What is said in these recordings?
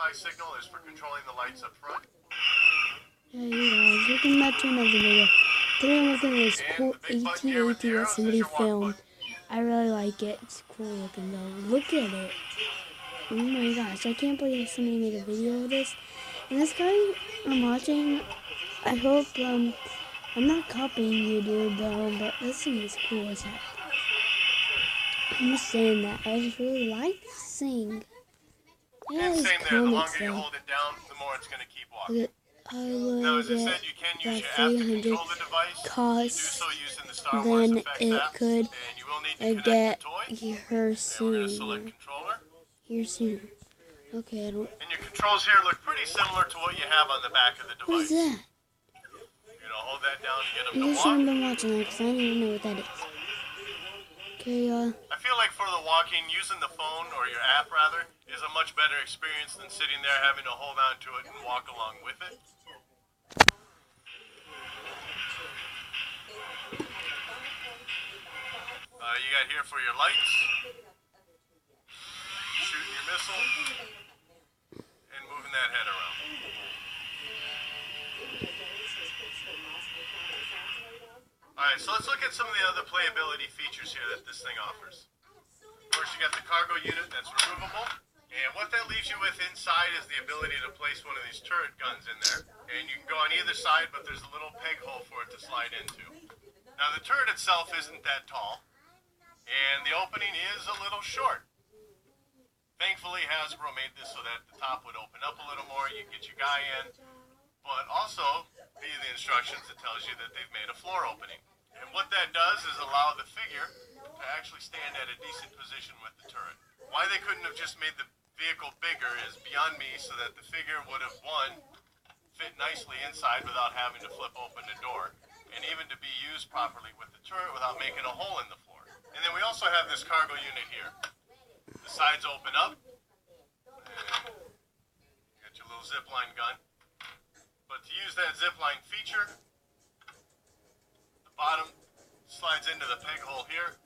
Wi-Fi signal is for controlling the lights up front. Hey guys, welcome back to another video. Today I'm looking at this cool AT-AT that somebody filmed. I really like it. It's cool looking though. Look at it. Oh my gosh, I can't believe somebody made a video of this. And this guy I'm watching, I hope, I'm not copying you, dude, though, but this thing is cool as heck. I'm just saying that. I just really like this thing. And same there, the longer you hold it down, the more it's going to keep walking. Now, as I said, you can use your app to control the device. Cost, do so using the Star Wars then Effects it app, could and you will need to get connect the toy. here And we're going to soon. select controller. Here soon. Okay, I don't. And your controls here look pretty similar to what you have on the back of the What is device. that? You're going to hold that down to get them You to shouldn't walk. have been watching that because I don't even know what that is. Okay, I feel like for the walking, using the phone, or your app rather, is a much better experience than sitting there having to hold on to it and walk along with it. You got here for your lights, shooting your missile, and moving that head around. Alright, so let's look at some of the other playability features here that this thing offers. First, you got the cargo unit that's removable, and what that leaves you with inside is the ability to place one of these turret guns in there. And you can go on either side, but there's a little peg hole for it to slide into. Now, the turret itself isn't that tall, and the opening is a little short. Thankfully, Hasbro made this so that the top would open up a little more, you can get your guy in, but also, via the instructions, it tells you that they've made a floor opening. And what that does is allow the figure to actually stand at a decent position with the turret. Why they couldn't have just made the vehicle bigger is beyond me, so that the figure would have, one, fit nicely inside without having to flip open the door, and even to be used properly with the turret without making a hole in the floor. And then we also have this cargo unit here. The sides open up, and you got your little zipline gun. But to use that zipline feature, the bottom slides into the peg hole here.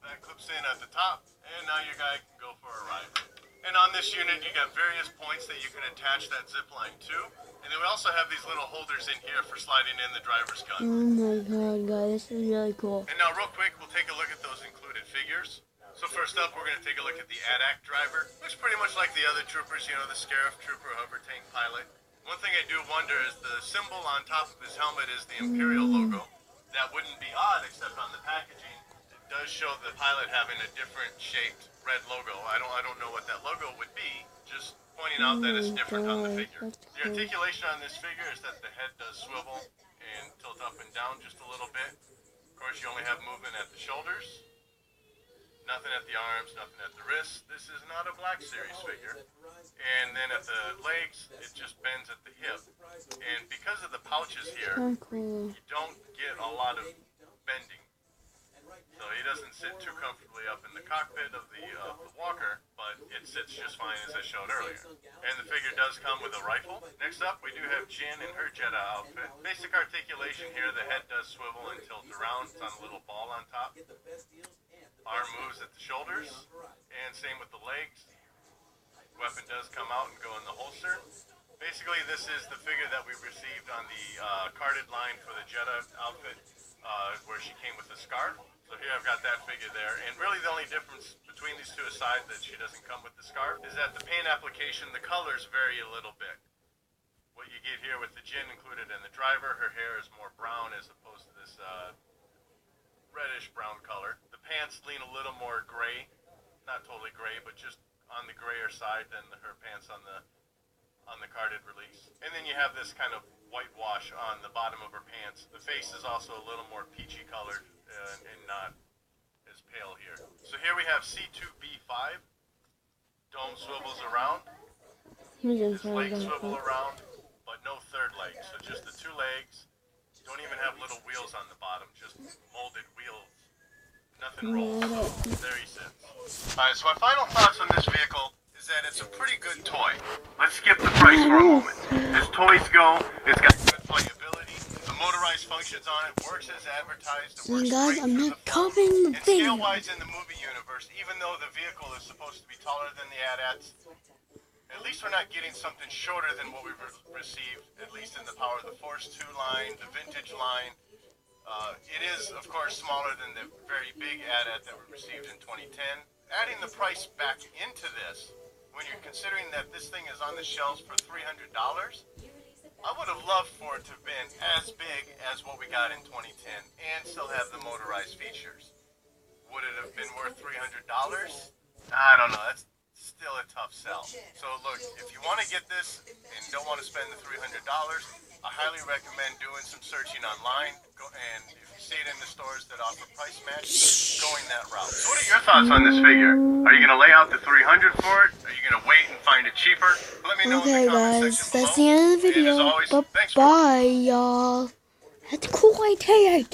That clips in at the top, and now your guy can go for a ride. And on this unit, you got various points that you can attach that zipline to. And then we also have these little holders in here for sliding in the driver's gun. Oh my god, guys, this is really cool. And now real quick, we'll take a look at those included figures. So first up, we're going to take a look at the AT-AT driver. Looks pretty much like the other troopers, you know, the Scarif Trooper Hover Tank Pilot. One thing I do wonder is the symbol on top of his helmet is the Imperial logo. That wouldn't be odd, except on the packaging, it does show the pilot having a different shaped red logo. I don't know what that logo would be, just pointing out that it's different on the figure. The articulation on this figure is that the head does swivel and tilt up and down just a little bit. Of course, you only have movement at the shoulders. Nothing at the arms, nothing at the wrists. This is not a Black Series figure. And then at the legs, it just bends at the hip. And because of the pouches here, Cool. you don't get a lot of bending. So he doesn't sit too comfortably up in the cockpit of the walker, but it sits just fine as I showed earlier. And the figure does come with a rifle. Next up, we do have Jyn in her Jedi outfit. Basic articulation here, the head does swivel and tilt around. It's on a little ball on top. Arm moves at the shoulders, and same with the legs. Weapon does come out and go in the holster. Basically, this is the figure that we received on the carded line for the Jedi outfit, where she came with a scarf. So here I've got that figure there, and really the only difference between these two, aside that she doesn't come with the scarf, is that the paint application, the colors vary a little bit. What you get here with the Jyn included in the driver, her hair is more brown as opposed to this reddish brown color. The pants lean a little more gray, not totally gray, but just on the grayer side than her pants on the carded release. And then you have this kind of whitewash on the bottom of her pants. The face is also a little more peachy colored and not as pale here. So here we have C2B5. Dome swivels around. His legs swivel around, but no third leg. So just the two legs. Don't even have little wheels on the bottom, just molded wheels. Nothing rolls. There he sits. Alright, so my final thoughts on this vehicle is that it's a pretty good toy. Let's skip the price for a moment. As toys go, it's got good playability. The motorized functions on it, works as advertised. It And works guys, great I'm through not the phone. copying the And video. scale-wise in the movie universe, even though the vehicle is supposed to be taller than the AT-ATs, at least we're not getting something shorter than what we've received, at least in the Power of the Force 2 line, the vintage line. It is, of course, smaller than the very big AT-AT that we received in 2010. Adding the price back into this, when you're considering that this thing is on the shelves for $300, I would have loved for it to have been as big as what we got in 2010 and still have the motorized features. Would it have been worth $300? I don't know. That's still a tough sell. So look, if you want to get this and don't want to spend the $300, I highly recommend doing some searching online. And if you see it in the stores that offer price match, going that route. So what are your thoughts on this figure? Are you going to lay out the $300 for it? Are you going to wait and find it cheaper? Let me know in the comment section below. That's the end of the video. And as always, thanks for Bye, y'all. That's cool idea.